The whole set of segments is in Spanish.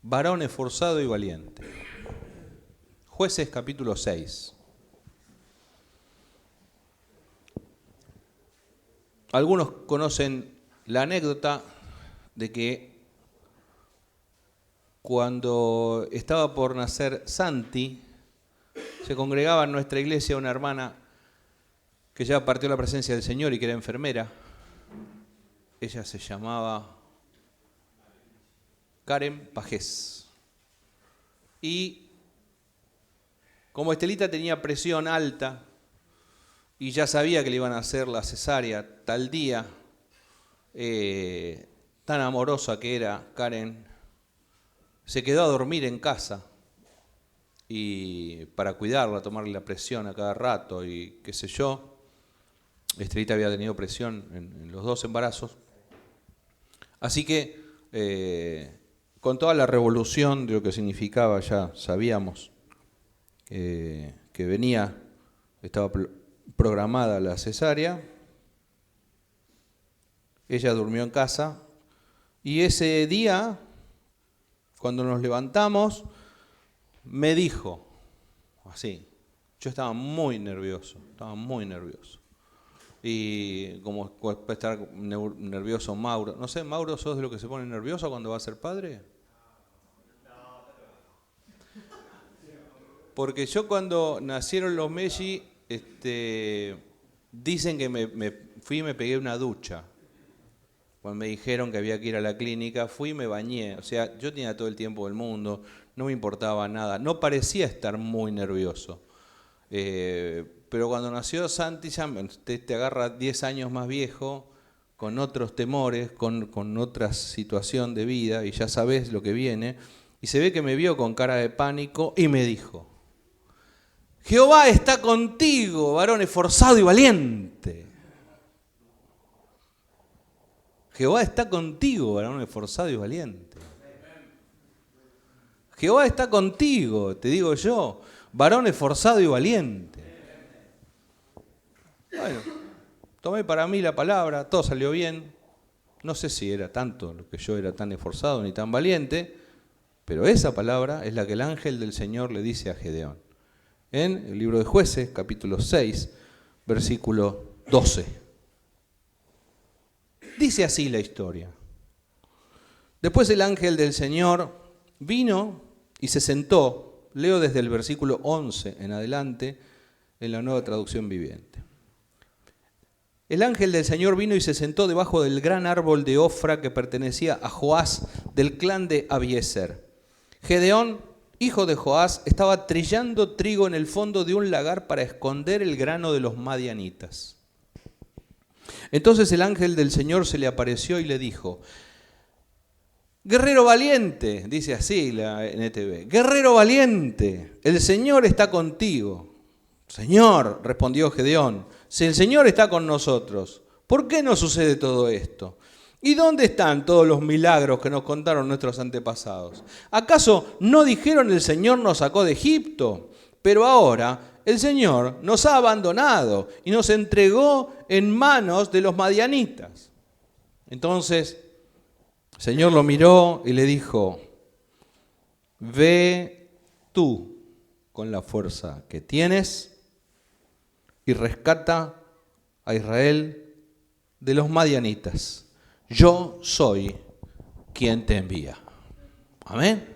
varón esforzado y valiente. Jueces capítulo 6. Algunos conocen la anécdota de que cuando estaba por nacer Santi, se congregaba en nuestra iglesia una hermana que ya partió la presencia del Señor y que era enfermera. Ella se llamaba Karen Pajés. Y como Estelita tenía presión alta y ya sabía que le iban a hacer la cesárea tal día, tan amorosa que era Karen, se quedó a dormir en casa y para cuidarla, tomarle la presión a cada rato y qué sé yo. Estelita había tenido presión en los dos embarazos. Así que con toda la revolución de lo que significaba, ya sabíamos que venía, estaba programada la cesárea. Ella durmió en casa y ese día, cuando nos levantamos, me dijo, así, yo estaba muy nervioso. Y como puede estar nervioso Mauro. No sé, Mauro, ¿sos de lo que se pone nervioso cuando va a ser padre? Porque yo cuando nacieron los Messi, dicen que me fui y me pegué una ducha. Cuando me dijeron que había que ir a la clínica, fui y me bañé. O sea, yo tenía todo el tiempo del mundo, no me importaba nada. No parecía estar muy nervioso. Pero cuando nació Santi, ya te agarra 10 años más viejo, con otros temores, con otra situación de vida, y ya sabes lo que viene. Y se ve que me vio con cara de pánico y me dijo: Jehová está contigo, varón esforzado y valiente. Jehová está contigo, varón esforzado y valiente. Jehová está contigo, te digo yo, varón esforzado y valiente. Bueno, tomé para mí la palabra, todo salió bien. No sé si era tanto lo que yo era tan esforzado ni tan valiente, pero esa palabra es la que el ángel del Señor le dice a Gedeón. En el libro de Jueces, capítulo 6, versículo 12. Dice así la historia. Después el ángel del Señor vino y se sentó, leo desde el versículo 11 en adelante, en la Nueva Traducción Viviente. El ángel del Señor vino y se sentó debajo del gran árbol de Ofra que pertenecía a Joás del clan de Abiezer. Gedeón, hijo de Joás, estaba trillando trigo en el fondo de un lagar para esconder el grano de los madianitas. Entonces el ángel del Señor se le apareció y le dijo: guerrero valiente, dice así la NTV, guerrero valiente, el Señor está contigo. Señor, respondió Gedeón, si el Señor está con nosotros, ¿por qué no sucede todo esto? ¿Y dónde están todos los milagros que nos contaron nuestros antepasados? ¿Acaso no dijeron el Señor nos sacó de Egipto? Pero ahora el Señor nos ha abandonado y nos entregó en manos de los madianitas. Entonces el Señor lo miró y le dijo: ve tú con la fuerza que tienes y rescata a Israel de los madianitas. Yo soy quien te envía. Amén.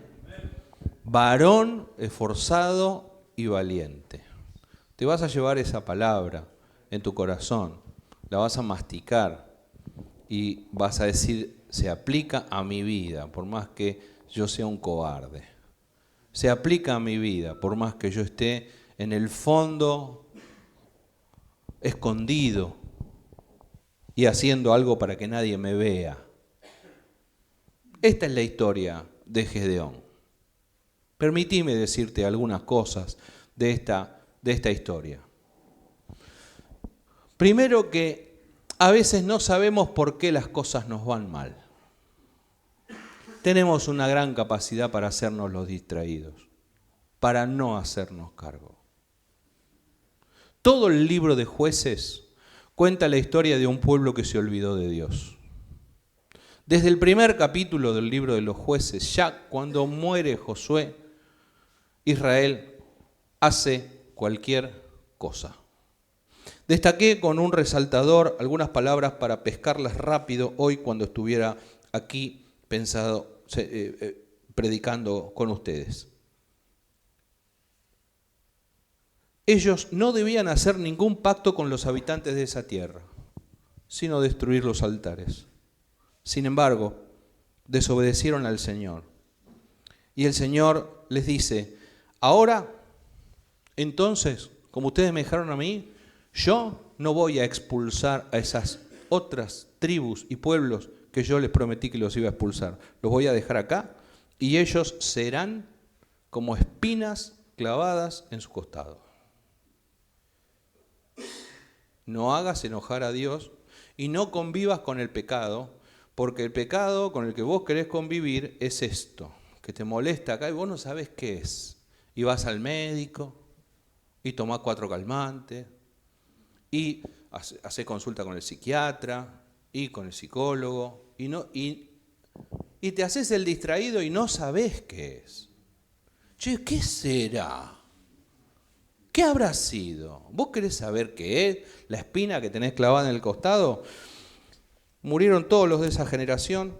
Varón esforzado y valiente. Te vas a llevar esa palabra en tu corazón, la vas a masticar y vas a decir: se aplica a mi vida, por más que yo sea un cobarde. Se aplica a mi vida, por más que yo esté en el fondo, escondido y haciendo algo para que nadie me vea. Esta es la historia de Gedeón. Permitime decirte algunas cosas de esta historia. Primero, que a veces no sabemos por qué las cosas nos van mal. Tenemos una gran capacidad para hacernos los distraídos, para no hacernos cargo. Todo el libro de Jueces cuenta la historia de un pueblo que se olvidó de Dios, Desde el primer capítulo del libro de los Jueces, ya cuando muere Josué, Israel hace cualquier cosa. Destaqué con un resaltador algunas palabras para pescarlas rápido hoy cuando estuviera aquí predicando con ustedes. Ellos no debían hacer ningún pacto con los habitantes de esa tierra, sino destruir los altares. Sin embargo, desobedecieron al Señor. Y el Señor les dice, ahora, entonces, como ustedes me dejaron a mí, yo no voy a expulsar a esas otras tribus y pueblos que yo les prometí que los iba a expulsar. Los voy a dejar acá y ellos serán como espinas clavadas en su costado. No hagas enojar a Dios y no convivas con el pecado, porque el pecado con el que vos querés convivir es esto, que te molesta acá y vos no sabés qué es. Y vas al médico y tomás 4 calmantes y haces consulta con el psiquiatra y con el psicólogo y te haces el distraído y no sabés qué es. Che, ¿qué será? ¿Qué habrá sido? ¿Vos querés saber qué es? ¿La espina que tenés clavada en el costado? Murieron todos los de esa generación.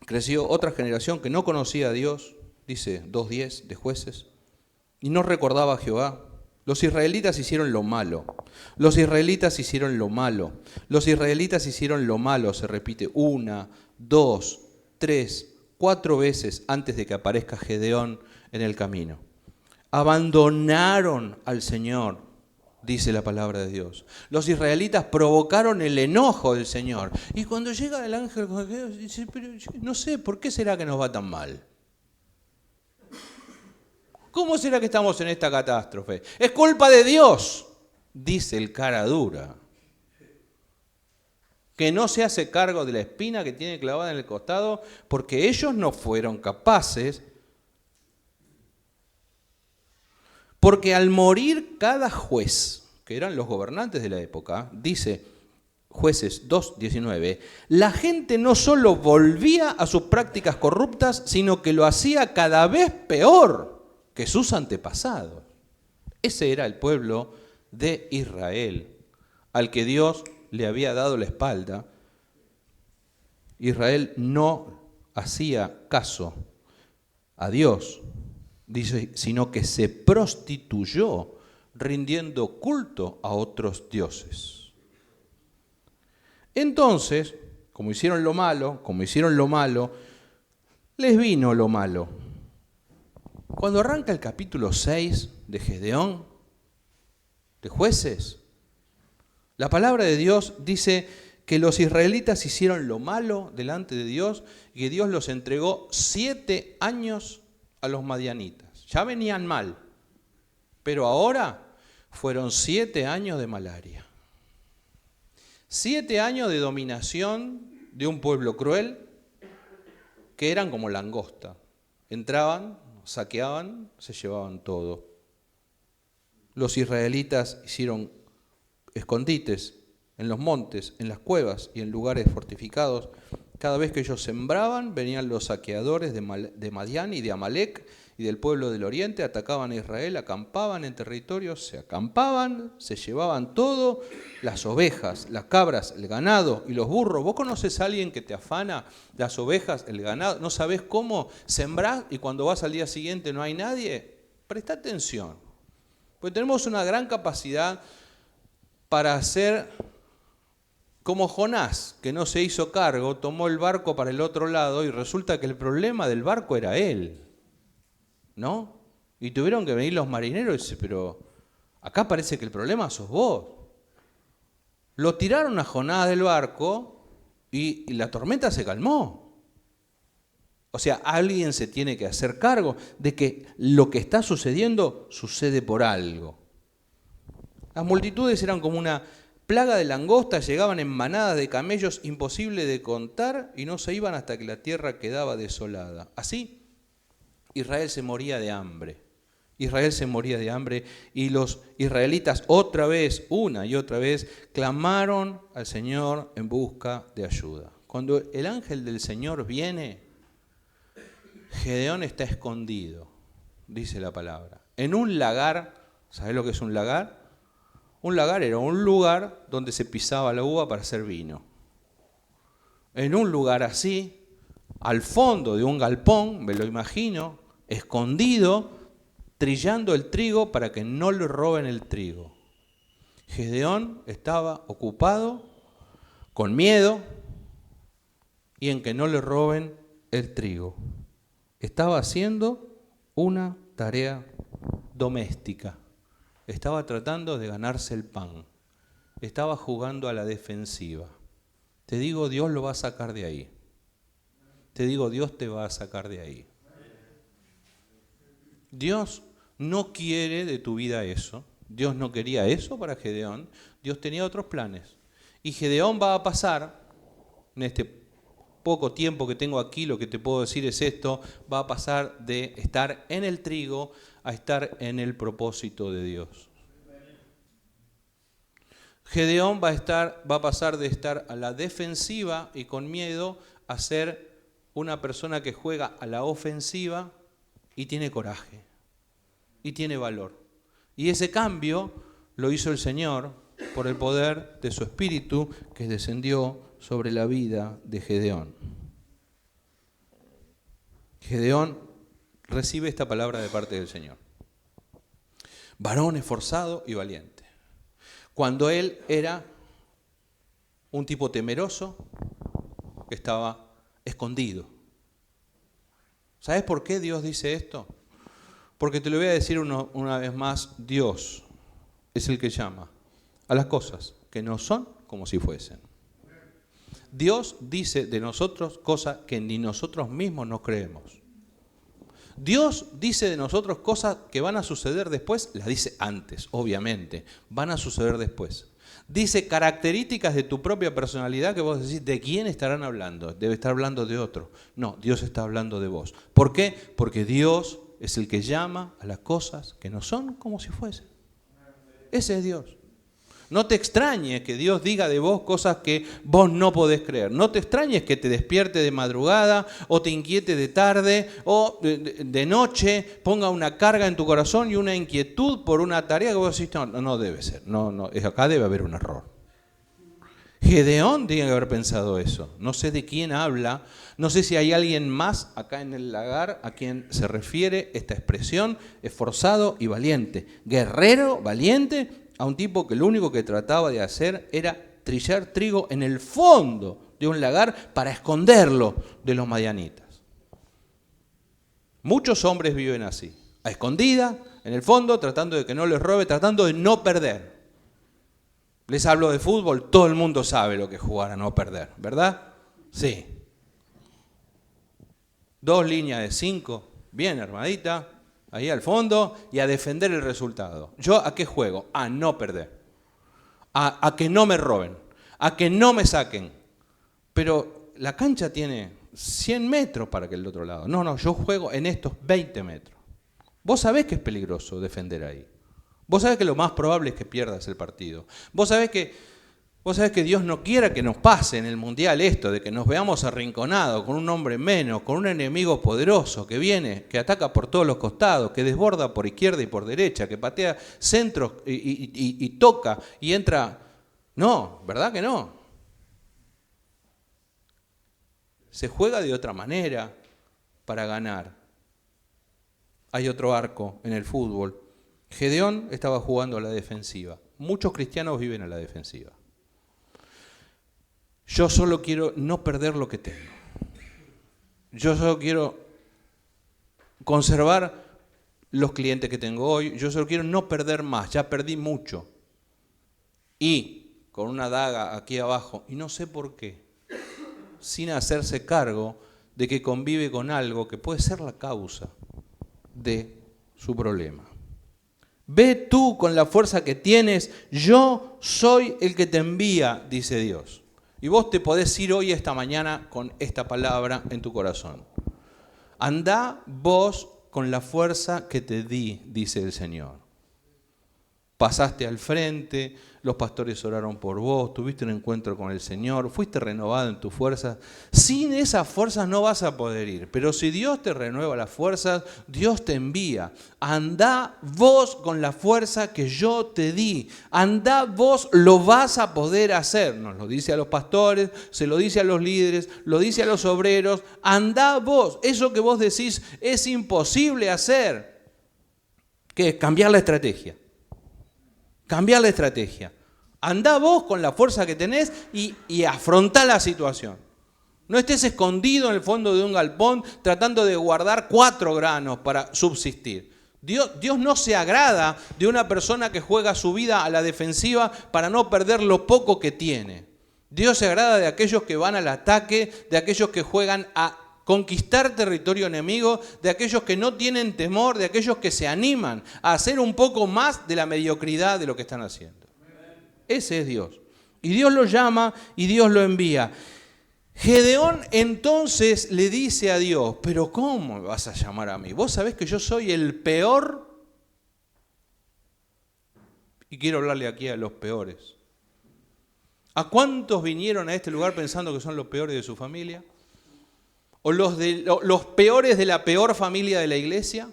Creció otra generación que no conocía a Dios, dice 2:10 de Jueces, y no recordaba a Jehová. Los israelitas hicieron lo malo. Los israelitas hicieron lo malo. Los israelitas hicieron lo malo, se repite 1, 2, 3, 4 veces antes de que aparezca Gedeón en el camino. Abandonaron al Señor, dice la palabra de Dios. Los israelitas provocaron el enojo del Señor. Y cuando llega el ángel, dice, pero no sé, ¿por qué será que nos va tan mal? ¿Cómo será que estamos en esta catástrofe? Es culpa de Dios, dice el cara dura, que no se hace cargo de la espina que tiene clavada en el costado porque ellos no fueron capaces. Porque al morir cada juez, que eran los gobernantes de la época, dice Jueces 2:19, la gente no solo volvía a sus prácticas corruptas, sino que lo hacía cada vez peor que sus antepasados. Ese era el pueblo de Israel, al que Dios le había dado la espalda. Israel no hacía caso a Dios, dice, sino que se prostituyó rindiendo culto a otros dioses. Entonces, como hicieron lo malo, les vino lo malo. Cuando arranca el capítulo 6 de Gedeón, de Jueces, la palabra de Dios dice que los israelitas hicieron lo malo delante de Dios y que Dios los entregó 7 años a los madianitas. Ya venían mal, pero ahora fueron 7 años de malaria. 7 años de dominación de un pueblo cruel que eran como langosta. Entraban, saqueaban, se llevaban todo. Los israelitas hicieron escondites en los montes, en las cuevas y en lugares fortificados. Cada vez que ellos sembraban, venían los saqueadores de Madián y de Amalek y del pueblo del oriente, atacaban a Israel, acampaban en territorios, se acampaban, se llevaban todo, las ovejas, las cabras, el ganado y los burros. ¿Vos conocés a alguien que te afana las ovejas, el ganado? ¿No sabés cómo sembrás y cuando vas al día siguiente no hay nadie? Presta atención, porque tenemos una gran capacidad para hacer como Jonás, que no se hizo cargo, tomó el barco para el otro lado y resulta que el problema del barco era él, ¿no? Y tuvieron que venir los marineros y dicen, pero acá parece que el problema sos vos. Lo tiraron a Jonás del barco y la tormenta se calmó. O sea, alguien se tiene que hacer cargo de que lo que está sucediendo sucede por algo. Las multitudes eran como una plaga de langostas, llegaban en manadas de camellos, imposible de contar, y no se iban hasta que la tierra quedaba desolada. Así, Israel se moría de hambre. Israel se moría de hambre y los israelitas otra vez, una y otra vez, clamaron al Señor en busca de ayuda. Cuando el ángel del Señor viene, Gedeón está escondido, dice la palabra. En un lagar, ¿sabés lo que es un lagar? Un lagar era un lugar donde se pisaba la uva para hacer vino. En un lugar así, al fondo de un galpón, me lo imagino, escondido, trillando el trigo para que no le roben el trigo. Gedeón estaba ocupado, con miedo, y en que no le roben el trigo. Estaba haciendo una tarea doméstica. Estaba tratando de ganarse el pan. Estaba jugando a la defensiva. Te digo, Dios lo va a sacar de ahí. Te digo, Dios te va a sacar de ahí. Dios no quiere de tu vida eso. Dios no quería eso para Gedeón. Dios tenía otros planes. Y Gedeón va a pasar, en este poco tiempo que tengo aquí, lo que te puedo decir es esto, va a pasar de estar en el trigo a estar en el propósito de Dios. Gedeón va a pasar de estar a la defensiva y con miedo a ser una persona que juega a la ofensiva y tiene coraje y tiene valor. Y ese cambio lo hizo el Señor por el poder de su Espíritu que descendió sobre la vida de Gedeón. Gedeón recibe esta palabra de parte del Señor. Varón esforzado y valiente. Cuando él era un tipo temeroso, que estaba escondido. ¿Sabes por qué Dios dice esto? Porque te lo voy a decir una vez más, Dios es el que llama a las cosas que no son como si fuesen. Dios dice de nosotros cosas que ni nosotros mismos nos creemos. Dios dice de nosotros cosas que van a suceder después, las dice antes, obviamente, van a suceder después. Dice características de tu propia personalidad que vos decís, ¿de quién estarán hablando? Debe estar hablando de otro. No, Dios está hablando de vos. ¿Por qué? Porque Dios es el que llama a las cosas que no son como si fuesen. Ese es Dios. No te extrañes que Dios diga de vos cosas que vos no podés creer. No te extrañes que te despierte de madrugada o te inquiete de tarde o de noche, ponga una carga en tu corazón y una inquietud por una tarea que vos decís, no debe ser. No, acá debe haber un error. Gedeón tiene que haber pensado eso. No sé de quién habla, no sé si hay alguien más acá en el lagar a quien se refiere esta expresión, esforzado y valiente. Guerrero, valiente, a un tipo que lo único que trataba de hacer era trillar trigo en el fondo de un lagar para esconderlo de los madianitas. Muchos hombres viven así, a escondidas, en el fondo, tratando de que no les robe, tratando de no perder. Les hablo de fútbol, todo el mundo sabe lo que es jugar a no perder, ¿verdad? Sí. 2 líneas de 5, bien armadita, ahí al fondo, y a defender el resultado. ¿Yo a qué juego? A no perder. A que no me roben. A que no me saquen. Pero la cancha tiene 100 metros para que el otro lado. No, yo juego en estos 20 metros. Vos sabés que es peligroso defender ahí. Vos sabés que lo más probable es que pierdas el partido. Vos sabés que Dios no quiera que nos pase en el Mundial esto, de que nos veamos arrinconados, con un hombre menos, con un enemigo poderoso que viene, que ataca por todos los costados, que desborda por izquierda y por derecha, que patea centros y toca y entra. No, ¿verdad que no? Se juega de otra manera para ganar. Hay otro arco en el fútbol. Gedeón estaba jugando a la defensiva. Muchos cristianos viven a la defensiva. Yo solo quiero no perder lo que tengo. Yo solo quiero conservar los clientes que tengo hoy. Yo solo quiero no perder más. Ya perdí mucho. Y con una daga aquí abajo, y no sé por qué, sin hacerse cargo de que convive con algo que puede ser la causa de su problema. Ve tú con la fuerza que tienes, yo soy el que te envía, dice Dios. Y vos te podés ir hoy, esta mañana, con esta palabra en tu corazón. Andá vos con la fuerza que te di, dice el Señor. Pasaste al frente, los pastores oraron por vos, tuviste un encuentro con el Señor, fuiste renovado en tus fuerzas. Sin esas fuerzas no vas a poder ir, pero si Dios te renueva las fuerzas, Dios te envía. Andá vos con la fuerza que yo te di. Andá vos, lo vas a poder hacer. Nos lo dice a los pastores, se lo dice a los líderes, lo dice a los obreros. Andá vos, eso que vos decís es imposible hacer. ¿Qué es? Cambiar la estrategia. Cambiar la estrategia. Andá vos con la fuerza que tenés y afrontá la situación. No estés escondido en el fondo de un galpón tratando de guardar 4 granos para subsistir. Dios no se agrada de una persona que juega su vida a la defensiva para no perder lo poco que tiene. Dios se agrada de aquellos que van al ataque, de aquellos que juegan a conquistar territorio enemigo, de aquellos que no tienen temor, de aquellos que se animan a hacer un poco más de la mediocridad de lo que están haciendo. Ese es Dios. Y Dios lo llama y Dios lo envía. Gedeón entonces le dice a Dios, pero ¿cómo me vas a llamar a mí? Vos sabés que yo soy el peor. Y quiero hablarle aquí a los peores. ¿A cuántos vinieron a este lugar pensando que son los peores de su familia? ¿O los peores de la peor familia de la iglesia?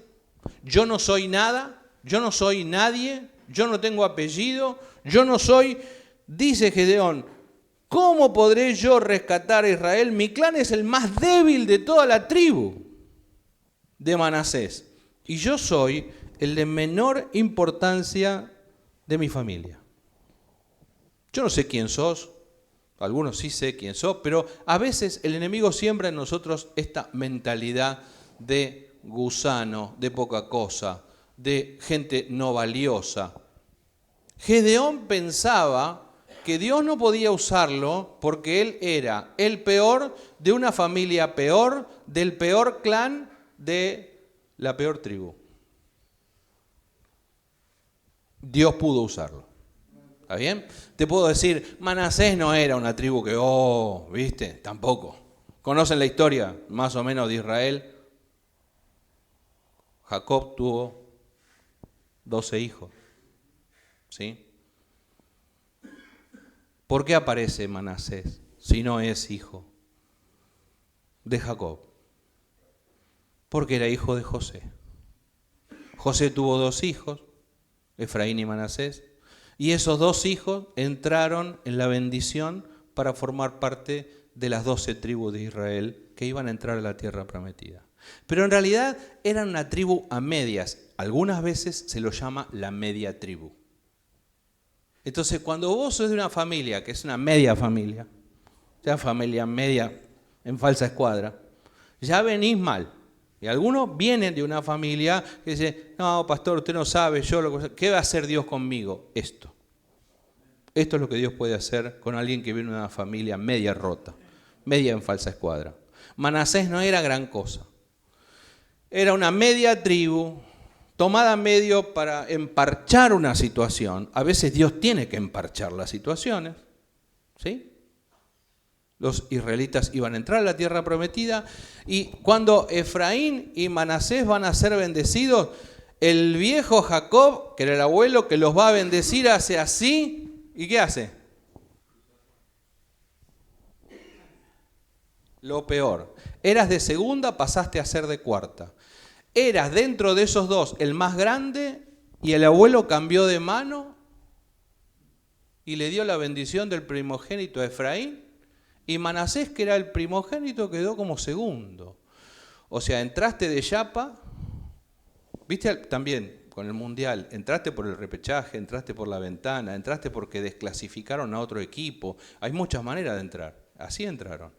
Yo no soy nada, yo no soy nadie, yo no tengo apellido, yo no soy... Dice Gedeón, ¿cómo podré yo rescatar a Israel? Mi clan es el más débil de toda la tribu de Manasés. Y yo soy el de menor importancia de mi familia. Yo no sé quién sos. Algunos sí sé quién sos, pero a veces el enemigo siembra en nosotros esta mentalidad de gusano, de poca cosa, de gente no valiosa. Gedeón pensaba que Dios no podía usarlo porque él era el peor de una familia peor, del peor clan, de la peor tribu. Dios pudo usarlo. ¿Está bien? Te puedo decir, Manasés no era una tribu que, ¿viste? Tampoco. ¿Conocen la historia más o menos de Israel? Jacob tuvo 12 hijos. ¿Sí? ¿Por qué aparece Manasés si no es hijo de Jacob? Porque era hijo de José. José tuvo 2 hijos, Efraín y Manasés. Y esos 2 hijos entraron en la bendición para formar parte de las 12 tribus de Israel que iban a entrar a la tierra prometida. Pero en realidad eran una tribu a medias. Algunas veces se lo llama la media tribu. Entonces, cuando vos sos de una familia que es una media familia, o sea, familia media en falsa escuadra, ya venís mal. Y algunos vienen de una familia que dice, no, pastor, usted no sabe, ¿qué va a hacer Dios conmigo? Esto. Esto es lo que Dios puede hacer con alguien que viene de una familia media rota, media en falsa escuadra. Manasés no era gran cosa. Era una media tribu, tomada medio para emparchar una situación. A veces Dios tiene que emparchar las situaciones, ¿sí? Los israelitas iban a entrar a la tierra prometida y cuando Efraín y Manasés van a ser bendecidos, el viejo Jacob, que era el abuelo que los va a bendecir, hace así. ¿Y qué hace? Lo peor. Eras de segunda, pasaste a ser de cuarta. Eras dentro de esos 2 el más grande y el abuelo cambió de mano y le dio la bendición del primogénito a Efraín. Y Manasés, que era el primogénito, quedó como segundo. O sea, entraste de chapa, viste también con el Mundial, entraste por el repechaje, entraste por la ventana, entraste porque desclasificaron a otro equipo. Hay muchas maneras de entrar, así entraron.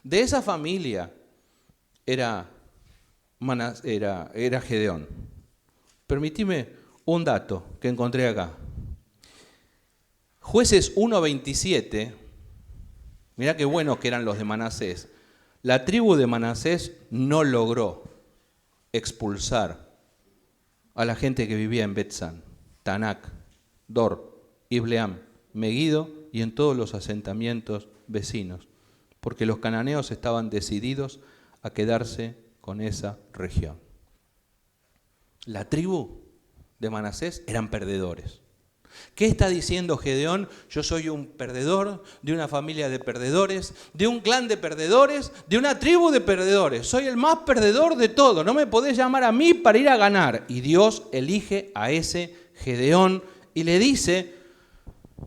De esa familia era Gedeón. Permitime un dato que encontré acá. Jueces 1:27. Mirá qué buenos que eran los de Manasés. La tribu de Manasés no logró expulsar a la gente que vivía en Betzán, Tanak, Dor, Ibleam, Meguido y en todos los asentamientos vecinos, porque los cananeos estaban decididos a quedarse con esa región. La tribu de Manasés eran perdedores. ¿Qué está diciendo Gedeón? Yo soy un perdedor, de una familia de perdedores, de un clan de perdedores, de una tribu de perdedores. Soy el más perdedor de todo. No me podés llamar a mí para ir a ganar. Y Dios elige a ese Gedeón y le dice,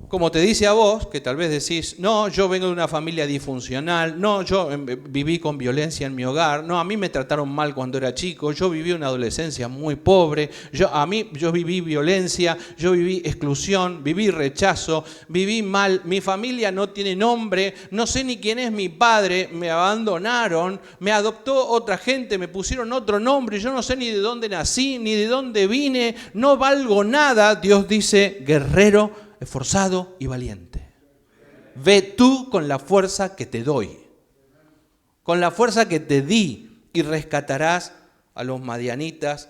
como te dice a vos, que tal vez decís, no, yo vengo de una familia disfuncional, no, yo viví con violencia en mi hogar, no, a mí me trataron mal cuando era chico, yo viví una adolescencia muy pobre, yo viví violencia, yo viví exclusión, viví rechazo, viví mal, mi familia no tiene nombre, no sé ni quién es mi padre, me abandonaron, me adoptó otra gente, me pusieron otro nombre, yo no sé ni de dónde nací, ni de dónde vine, no valgo nada. Dios dice, guerrero, esforzado y valiente. Ve tú con la fuerza que te doy, con la fuerza que te di, y rescatarás a los madianitas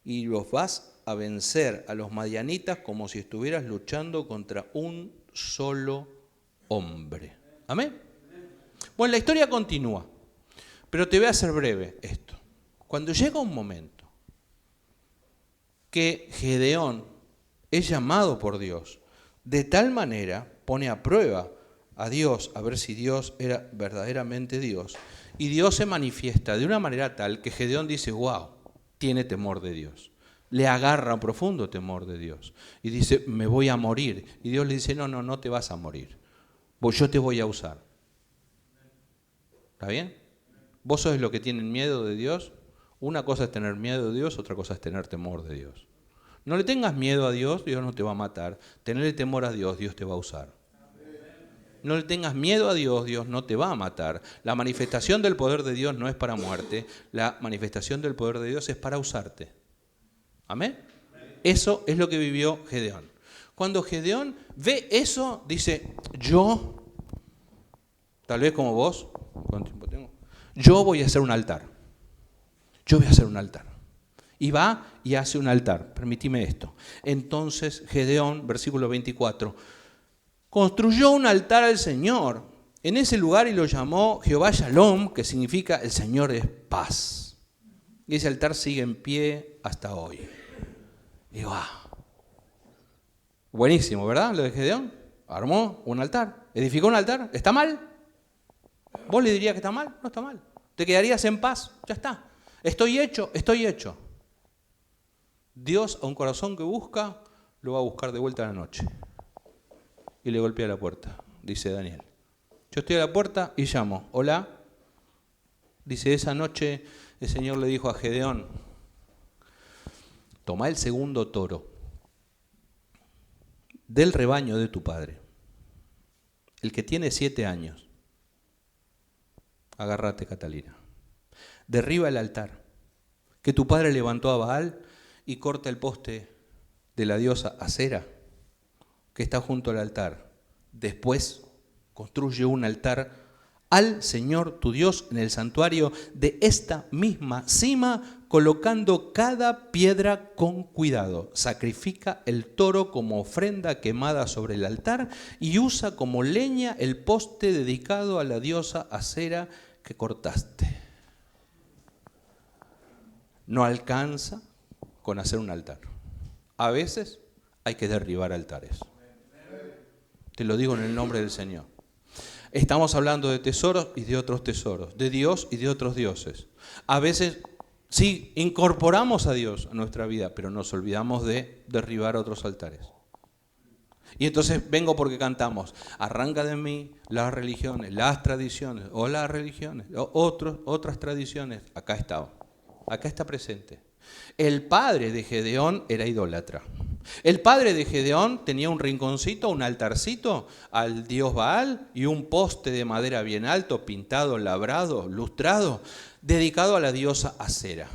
y los vas a vencer a los madianitas como si estuvieras luchando contra un solo hombre. ¿Amén? Bueno, la historia continúa, pero te voy a hacer breve esto. Cuando llega un momento que Gedeón es llamado por Dios, de tal manera pone a prueba a Dios, a ver si Dios era verdaderamente Dios, y Dios se manifiesta de una manera tal que Gedeón dice, wow, tiene temor de Dios, le agarra un profundo temor de Dios, y dice, me voy a morir, y Dios le dice, no te vas a morir, yo te voy a usar. ¿Está bien? ¿Vos sos los que tienen miedo de Dios? Una cosa es tener miedo de Dios, otra cosa es tener temor de Dios. No le tengas miedo a Dios, Dios no te va a matar. Tenerle temor a Dios, Dios te va a usar. No le tengas miedo a Dios, Dios no te va a matar. La manifestación del poder de Dios no es para muerte, la manifestación del poder de Dios es para usarte. ¿Amén? Eso es lo que vivió Gedeón. Cuando Gedeón ve eso, dice, yo, tal vez como vos, ¿cuánto tiempo tengo? Yo voy a hacer un altar. Yo voy a hacer un altar. Y va y hace un altar. Permitime esto. Entonces Gedeón, versículo 24, construyó un altar al Señor en ese lugar y lo llamó Jehová Shalom, que significa el Señor es paz. Y ese altar sigue en pie hasta hoy. Y buenísimo, ¿verdad? Lo de Gedeón. Armó un altar, edificó un altar. ¿Está mal? ¿Vos le dirías que está mal? No está mal. Te quedarías en paz. Ya está. Estoy hecho. Dios a un corazón que busca, lo va a buscar de vuelta a la noche. Y le golpea la puerta, dice Daniel. Yo estoy a la puerta y llamo. Hola. Dice, esa noche el Señor le dijo a Gedeón, toma el segundo toro del rebaño de tu padre, el que tiene 7 años. Agárrate, Catalina. Derriba el altar que tu padre levantó a Baal y corta el poste de la diosa Acera que está junto al altar. Después construye un altar al Señor tu Dios en el santuario de esta misma cima, colocando cada piedra con cuidado. Sacrifica el toro como ofrenda quemada sobre el altar y usa como leña el poste dedicado a la diosa Acera que cortaste. No alcanza con hacer un altar. A veces hay que derribar altares. Te lo digo en el nombre del Señor. Estamos hablando de tesoros y de otros tesoros, de Dios y de otros dioses. A veces sí incorporamos a Dios a nuestra vida, pero nos olvidamos de derribar otros altares. Y entonces vengo porque cantamos, arranca de mí las religiones, las tradiciones, o las religiones, o otras tradiciones. Acá está presente. El padre de Gedeón era idólatra. El padre de Gedeón tenía un rinconcito, un altarcito al dios Baal y un poste de madera bien alto, pintado, labrado, lustrado, dedicado a la diosa Acera.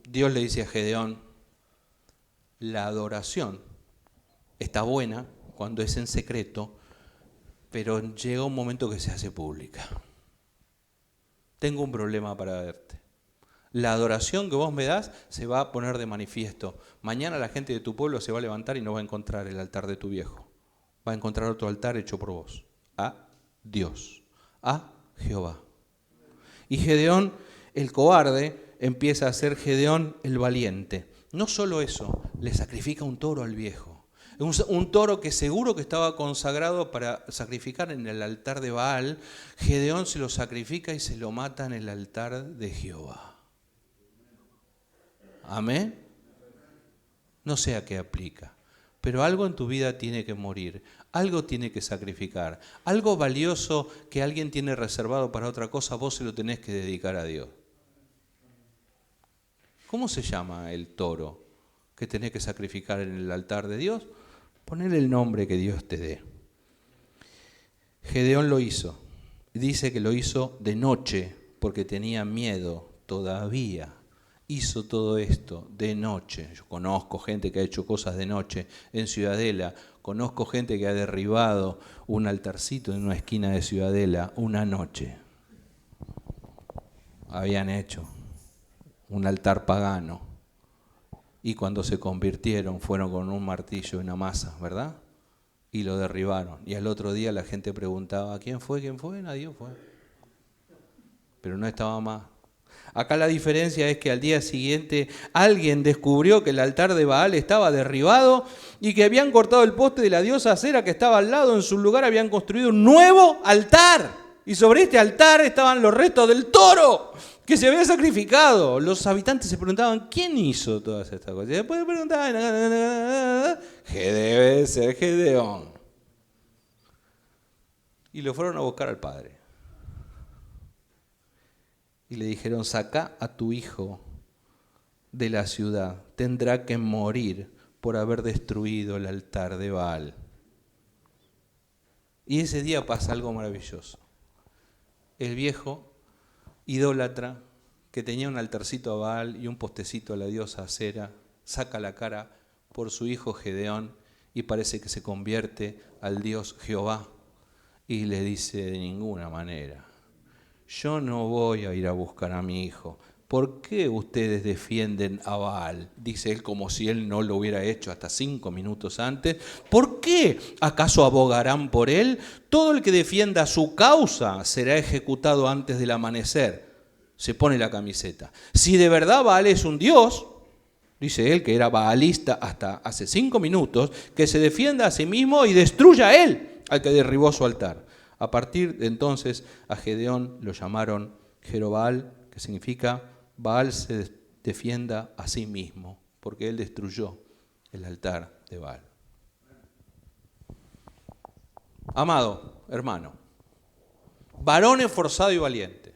Dios le dice a Gedeón, la adoración está buena cuando es en secreto, pero llega un momento que se hace pública. Tengo un problema para verte. La adoración que vos me das se va a poner de manifiesto. Mañana la gente de tu pueblo se va a levantar y no va a encontrar el altar de tu viejo. Va a encontrar otro altar hecho por vos. A Dios. A Jehová. Y Gedeón, el cobarde, empieza a ser Gedeón el valiente. no solo eso, le sacrifica un toro al viejo. Un toro que seguro que estaba consagrado para sacrificar en el altar de Baal. Gedeón se lo sacrifica y se lo mata en el altar de Jehová. Amén. No sé a qué aplica, pero algo en tu vida tiene que morir, algo tiene que sacrificar, algo valioso que alguien tiene reservado para otra cosa, vos se lo tenés que dedicar a Dios. ¿Cómo se llama el toro que tenés que sacrificar en el altar de Dios? Ponle el nombre que Dios te dé. Gedeón lo hizo. Dice que lo hizo de noche porque tenía miedo todavía. Hizo todo esto de noche. Yo conozco gente que ha hecho cosas de noche en Ciudadela. Conozco gente que ha derribado un altarcito en una esquina de Ciudadela una noche. Habían hecho un altar pagano. Y cuando se convirtieron fueron con un martillo y una masa, ¿verdad? Y lo derribaron. Y al otro día la gente preguntaba, ¿quién fue? ¿Quién fue? Nadie fue. Pero no estaba más. Acá la diferencia es que al día siguiente alguien descubrió que el altar de Baal estaba derribado y que habían cortado el poste de la diosa Acera que estaba al lado. En su lugar habían construido un nuevo altar. Y sobre este altar estaban los restos del toro que se había sacrificado. Los habitantes se preguntaban, ¿quién hizo todas estas cosas? Y después preguntaban, ¿qué debe ser Gedeón? Y lo fueron a buscar al padre. Y le dijeron, saca a tu hijo de la ciudad. Tendrá que morir por haber destruido el altar de Baal. Y ese día pasa algo maravilloso. El viejo idólatra, que tenía un altarcito a Baal y un postecito a la diosa Acera, saca la cara por su hijo Gedeón y parece que se convierte al Dios Jehová y le dice, de ninguna manera, yo no voy a ir a buscar a mi hijo. ¿Por qué ustedes defienden a Baal? Dice él como si él no lo hubiera hecho hasta 5 minutos antes. ¿Por qué acaso abogarán por él? Todo el que defienda su causa será ejecutado antes del amanecer. Se pone la camiseta. Si de verdad Baal es un dios, dice él que era baalista hasta hace 5 minutos, que se defienda a sí mismo y destruya a él, al que derribó su altar. A partir de entonces a Gedeón lo llamaron Jerobbaal, que significa Baal se defienda a sí mismo, porque él destruyó el altar de Baal. Amado hermano, varón esforzado y valiente.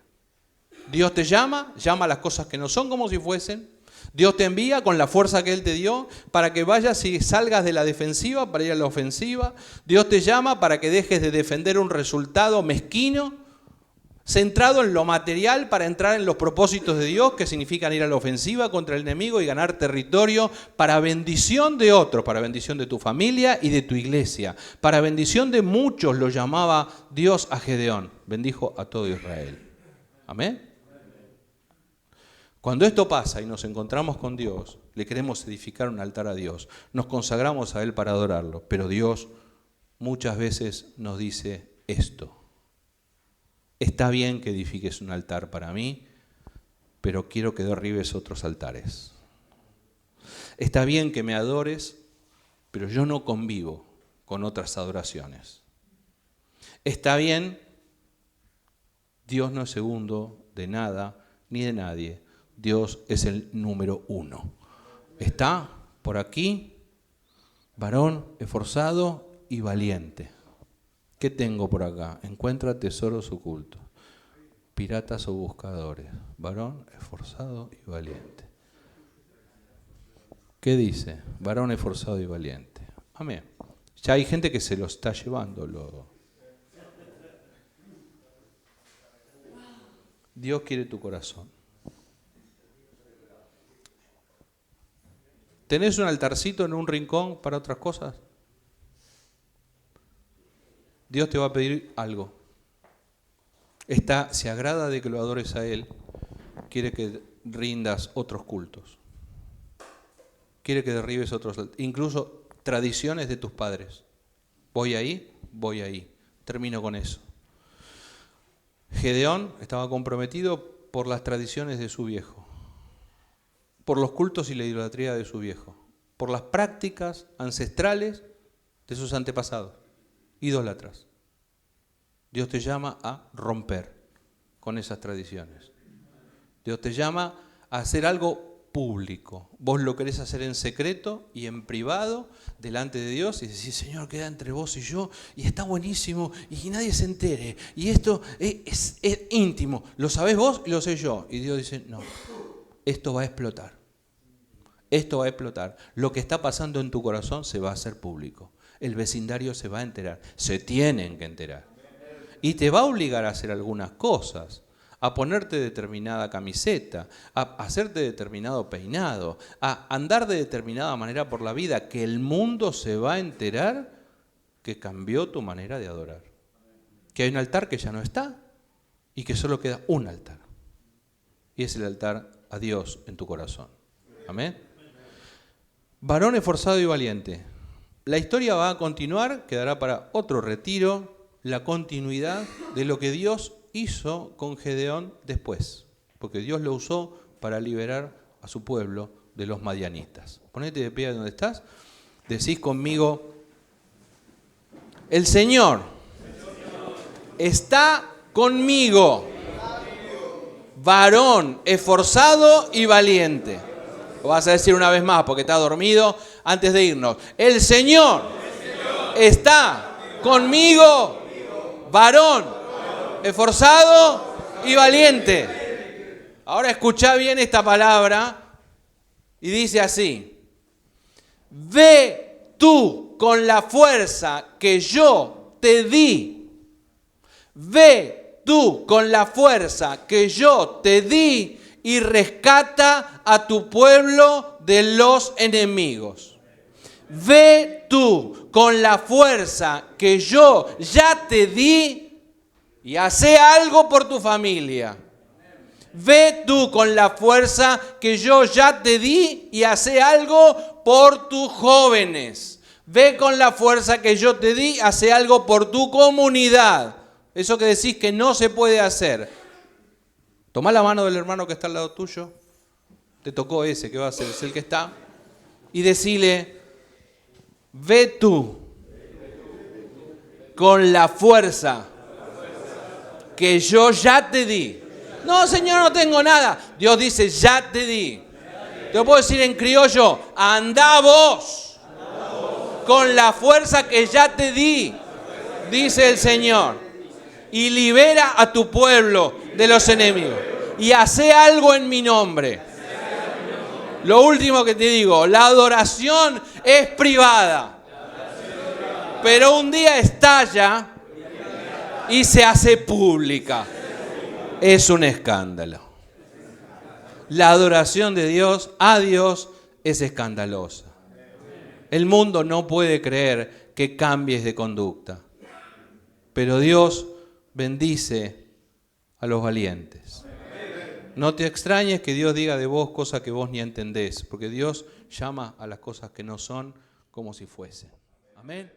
Dios te llama las cosas que no son como si fuesen. Dios te envía con la fuerza que Él te dio para que vayas y salgas de la defensiva para ir a la ofensiva. Dios te llama para que dejes de defender un resultado mezquino, centrado en lo material para entrar en los propósitos de Dios, que significan ir a la ofensiva contra el enemigo y ganar territorio para bendición de otros, para bendición de tu familia y de tu iglesia. Para bendición de muchos lo llamaba Dios a Gedeón. Bendijo a todo Israel. Amén. Cuando esto pasa y nos encontramos con Dios, le queremos edificar un altar a Dios, nos consagramos a Él para adorarlo, pero Dios muchas veces nos dice esto: está bien que edifiques un altar para mí, pero quiero que derribes otros altares. Está bien que me adores, pero yo no convivo con otras adoraciones. Está bien, Dios no es segundo de nada ni de nadie. Dios es el número 1. Está por aquí, varón esforzado y valiente. ¿Qué tengo por acá? Encuentra tesoros ocultos, piratas o buscadores. Varón esforzado y valiente. ¿Qué dice? Varón esforzado y valiente. Amén. Ya hay gente que se lo está llevando. Dios quiere tu corazón. ¿Tenés un altarcito en un rincón para otras cosas? Dios te va a pedir algo. Se agrada de que lo adores a Él. Quiere que rindas otros cultos. Quiere que derribes otros, incluso tradiciones de tus padres. Voy ahí. Termino con eso. Gedeón estaba comprometido por las tradiciones de su viejo. por los cultos y la idolatría de su viejo, por las prácticas ancestrales de sus antepasados, idólatras. Dios te llama a romper con esas tradiciones. Dios te llama a hacer algo público. Vos lo querés hacer en secreto y en privado delante de Dios y decís, Señor, queda entre vos y yo y está buenísimo y nadie se entere y esto es íntimo, lo sabés vos y lo sé yo. Y Dios dice, no, esto va a explotar. Esto va a explotar. Lo que está pasando en tu corazón se va a hacer público. El vecindario se va a enterar. Se tienen que enterar. Y te va a obligar a hacer algunas cosas. A ponerte determinada camiseta, a hacerte determinado peinado, a andar de determinada manera por la vida, que el mundo se va a enterar que cambió tu manera de adorar. Que hay un altar que ya no está y que solo queda un altar. Y es el altar a Dios en tu corazón. Amén. Varón esforzado y valiente. La historia va a continuar, quedará para otro retiro, la continuidad de lo que Dios hizo con Gedeón después, porque Dios lo usó para liberar a su pueblo de los madianitas. Ponete de pie donde estás, decís conmigo, el Señor está conmigo, varón esforzado y valiente. Lo vas a decir una vez más porque está dormido antes de irnos. El Señor está conmigo, varón esforzado y valiente. Ahora escuchá bien esta palabra y dice así: ve tú con la fuerza que yo te di. Ve tú con la fuerza que yo te di y rescata a tu pueblo de los enemigos. Ve tú con la fuerza que yo ya te di y hace algo por tu familia. Ve tú con la fuerza que yo ya te di y hace algo por tus jóvenes. Ve con la fuerza que yo te di, hace algo por tu comunidad. Eso que decís que no se puede hacer. Tomá la mano del hermano que está al lado tuyo. Te tocó ese, ¿qué va a hacer? Es el que está. Y decile, ve tú con la fuerza que yo ya te di. No, Señor, no tengo nada. Dios dice, ya te di. Te puedo decir en criollo, anda vos con la fuerza que ya te di, dice el Señor, y libera a tu pueblo de los enemigos. Y hace algo en mi nombre. Lo último que te digo, la adoración es privada, pero un día estalla y se hace pública. Es un escándalo. La adoración de Dios a Dios es escandalosa. El mundo no puede creer que cambies de conducta, pero Dios bendice a los valientes. No te extrañes que Dios diga de vos cosas que vos ni entendés, porque Dios llama a las cosas que no son como si fuesen. Amén.